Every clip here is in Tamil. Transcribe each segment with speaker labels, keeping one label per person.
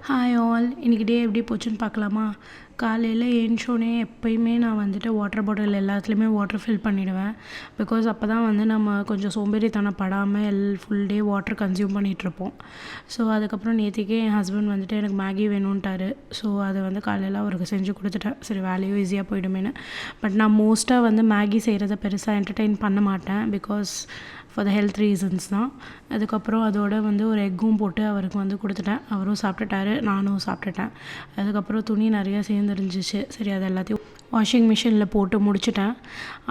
Speaker 1: ஹாய் ஆல், இன்றைக்கி டே எப்படி போச்சுன்னு பார்க்கலாமா? காலையில் ஏஞ்சோடனே எப்போயுமே நான் வந்துட்டு வாட்டர் பாட்டில் எல்லாத்துலேயுமே வாட்டர் ஃபில் பண்ணிவிடுவேன். பிகாஸ் அப்போ தான் வந்து நம்ம கொஞ்சம் சோம்பேறித்தனம் படாமல் ஃபுல் டே வாட்டர் கன்சியூம் பண்ணிகிட்ருப்போம். ஸோ அதுக்கப்புறம் நேற்றுக்கே என் ஹஸ்பண்ட் வந்துட்டு எனக்கு மேகி வேணும்ன்ட்டாரு. ஸோ அதை வந்து காலையில் அவருக்கு செஞ்சு கொடுத்துட்டேன். சரி, வேலையும் ஈஸியாக போயிடுமேனு. பட் நான் மோஸ்ட்டாக வந்து மேகி செய்கிறத பெருசாக என்டர்டெயின் பண்ண மாட்டேன். Because for the health reasons தான். அதுக்கப்புறம் அதோட வந்து ஒரு எக்கும் போட்டு அவருக்கு வந்து கொடுத்துட்டேன். அவரும் சாப்பிட்டுட்டாரு, நானும் சாப்பிட்டுட்டேன். அதுக்கப்புறம் துணி நிறையா சேர்ந்துருந்துச்சு. சரி, அது எல்லாத்தையும் வாஷிங் மிஷினில் போட்டு முடிச்சிட்டேன்.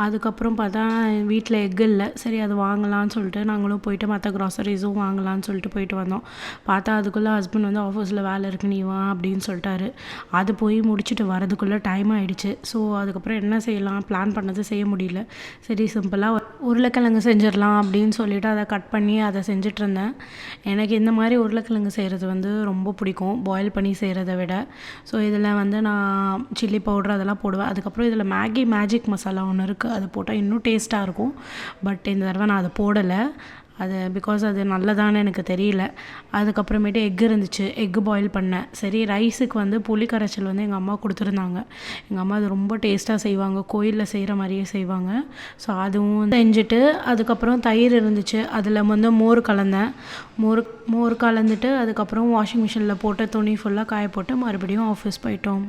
Speaker 1: அதுக்கப்புறம் பார்த்தா வீட்டில் எக்கு இல்லை. சரி, அது வாங்கலான்னு சொல்லிட்டு நாங்களும் போயிட்டு மற்ற க்ராசரிஸும் வாங்கலான்னு சொல்லிட்டு போயிட்டு வந்தோம். பார்த்தா அதுக்குள்ளே ஹஸ்பண்ட் வந்து ஆஃபீஸில் வேலை இருக்குது, நீ வா அப்படின்னு சொல்லிட்டாரு. அது போய் முடிச்சுட்டு வரதுக்குள்ளே டைம் ஆகிடுச்சு. ஸோ அதுக்கப்புறம் என்ன செய்யலாம், பிளான் பண்ணது செய்ய முடியல. சரி, சிம்பிளாக உருளைக்கிழங்கு செஞ்சிடலாம் அப்படின்னு சொல்லிவிட்டு அதை கட் பண்ணி அதை செஞ்சிட்ருந்தேன். எனக்கு இந்த மாதிரி உருளைக்கிழங்கு செய்கிறது வந்து ரொம்ப பிடிக்கும், பாயில் பண்ணி செய்கிறத விட. ஸோ இதில் வந்து நான் சில்லி பவுடர் அதெல்லாம் போடுவேன். அதுக்கப்புறம் இதில் மேகி மேஜிக் மசாலா ஒன்று இருக்குது, அது போட்டால் இன்னும் டேஸ்ட்டாக இருக்கும். பட் இந்த தடவை நான் அதை போடலை. அது பிகாஸ் அது நல்லதான்னு எனக்கு தெரியல. அதுக்கப்புறமேட்டு எக் இருந்துச்சு, எக்கு பாயில் பண்ணேன். சரி, ரைஸுக்கு வந்து புளி கரைச்சல் வந்து எங்கள் அம்மா கொடுத்துருந்தாங்க. எங்கள் அம்மா அது ரொம்ப டேஸ்ட்டாக செய்வாங்க, கோயிலில் செய்கிற மாதிரியே செய்வாங்க. ஸோ அதுவும் செஞ்சுட்டு அதுக்கப்புறம் தயிர் இருந்துச்சு, அதில் வந்து மோர் கலந்தேன். மோர் கலந்துட்டு அதுக்கப்புறம் வாஷிங் மிஷினில் போட்டு துணி ஃபுல்லாக காய போட்டு மறுபடியும் ஆஃபீஸ் போயிட்டோம்.